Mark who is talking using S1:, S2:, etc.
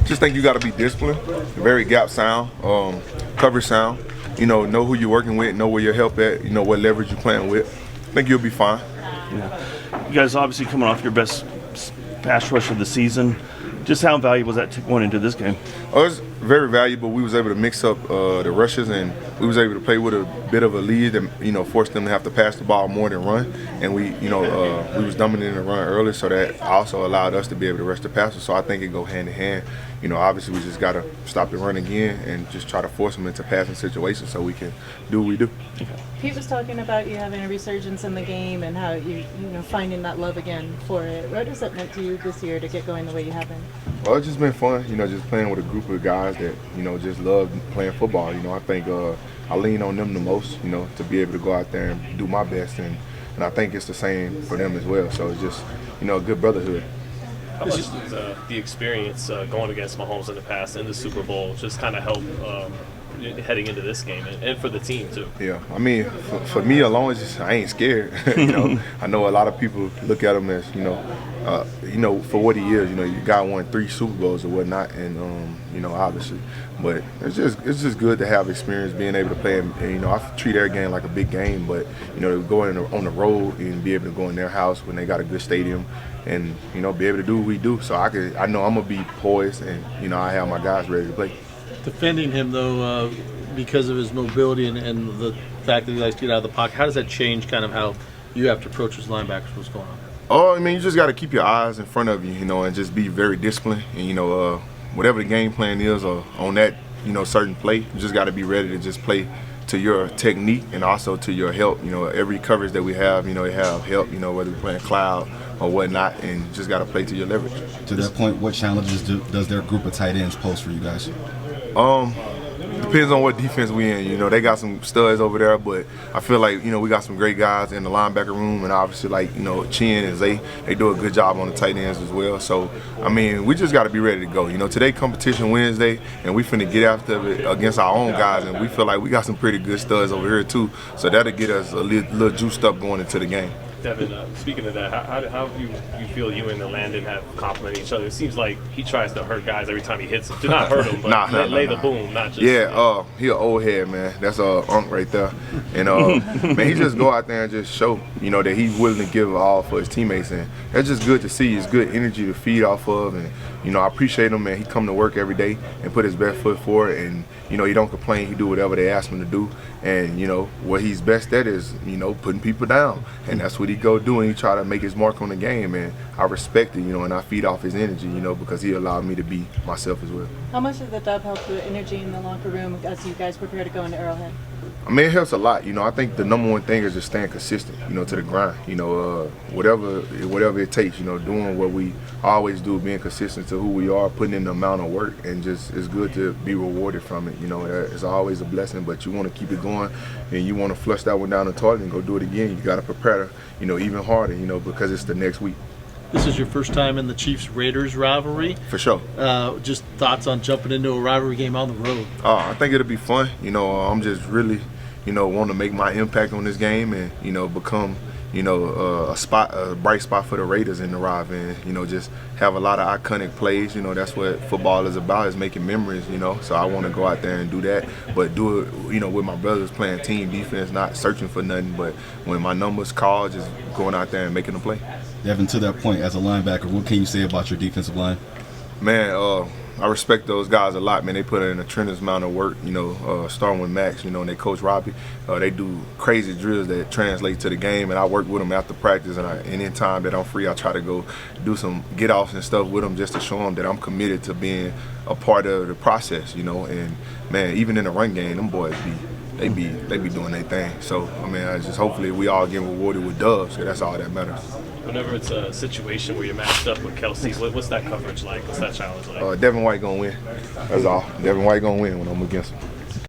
S1: just think you got to be disciplined, very gap sound, cover sound. Know who you're working with, know where your help at, what leverage you're playing with. I think you'll be fine.
S2: Yeah. You guys obviously coming off your best pass rush of the season. Just how valuable was that going into this game?
S1: Oh, it was very valuable. We was able to mix up the rushes, and we was able to play with a bit of a lead and force them to have to pass the ball more than run. And we was dominating the run early, so that also allowed us to be able to rush the passer. So I think it go hand in hand. Obviously we just got to stop the run again and just try to force them into passing situations so we can do what we do.
S3: Pete was talking about you having a resurgence in the game and how you finding that love again for it. What has that meant to you this year to get going the way you have been?
S1: Well, it's just been fun, just playing with a group of guys that, just love playing football. I think I lean on them the most, to be able to go out there and do my best. And I think it's the same for them as well. So it's just, a good brotherhood.
S4: How much does the experience going against Mahomes in the past in the Super Bowl just kind of help heading into this game and for the team too?
S1: Yeah, I mean, for me alone, I ain't scared. I know a lot of people look at him as for what he is. You got won 3 Super Bowls or whatnot, and obviously, but it's just good to have experience being able to play. And I treat every game like a big game, but going on the road and be able to go in their house when they got a good stadium. And be able to do what we do, so I know I'm gonna be poised, and I have my guys ready to play.
S5: Defending him though, because of his mobility and the fact that he likes to get out of the pocket, how does that change kind of how you have to approach his linebackers? What's going on?
S1: Oh, I mean, you just got to keep your eyes in front of you, and just be very disciplined. And whatever the game plan is, on that certain play, you just got to be ready to just play to your technique and also to your help. Every coverage that we have, they have help. Whether we're playing cloud or whatnot, and just got to play to your leverage.
S6: To that point, what challenges does their group of tight ends pose for you guys?
S1: Depends on what defense we in. They got some studs over there, but I feel like we got some great guys in the linebacker room, and obviously Chin and Zay, they do a good job on the tight ends as well. So I mean, we just got to be ready to go. Today competition Wednesday, and we finna get after it against our own guys, and we feel like we got some pretty good studs over here too. So that'll get us a little juiced up going into the game.
S4: Devin, speaking of that, how do you feel you and Landon have complimented each other? It seems like he tries to hurt guys every time he hits them. To not hurt them, but lay the boom, not just...
S1: Yeah, he an old head, man. That's Unc right there. And, man, he just go out there and just show, that he's willing to give it all for his teammates. And that's just good to see. It's good energy to feed off of. And, I appreciate him, man. He come to work every day and put his best foot forward. And, he don't complain. He do whatever they ask him to do. And, what he's best at is, putting people down. And that's what he go do, and he try to make his mark on the game. And I respect it, and I feed off his energy, because he allowed me to be myself as well.
S3: How much did the dub help the energy in the locker room as you guys prepare to go into Arrowhead?
S1: I mean, it helps a lot. I think the number one thing is just staying consistent, to the grind. Whatever it takes, doing what we always do, being consistent to who we are, putting in the amount of work, and just it's good to be rewarded from it. It's always a blessing, but you want to keep it going, and you want to flush that one down the toilet and go do it again. You got to prepare, even harder, because it's the next week.
S5: This is your first time in the Chiefs-Raiders rivalry.
S1: For sure.
S5: Just thoughts on jumping into a rivalry game on the road?
S1: I think it'll be fun. I'm just really, want to make my impact on this game and, become, a bright spot for the Raiders in the rivalry and, just have a lot of iconic plays. That's what football is about, is making memories, So I want to go out there and do that, but do it, with my brothers playing team defense, not searching for nothing, but when my numbers call, just going out there and making a play.
S6: Devin, to that point, as a linebacker, what can you say about your defensive line?
S1: Man, I respect those guys a lot, man. They put in a tremendous amount of work, starting with Max, and they coach Robbie. They do crazy drills that translate to the game, and I work with them after practice, and any time that I'm free, I try to go do some get-offs and stuff with them just to show them that I'm committed to being a part of the process, and, man, even in the run game, them boys they be doing their thing. So, I mean, hopefully we all get rewarded with dubs, so that's all that matters.
S4: Whenever it's a situation where you're matched up with Kelsey, what's that coverage like? What's that challenge like?
S1: Devin White gonna win. That's all. Devin White gonna win when I'm against him.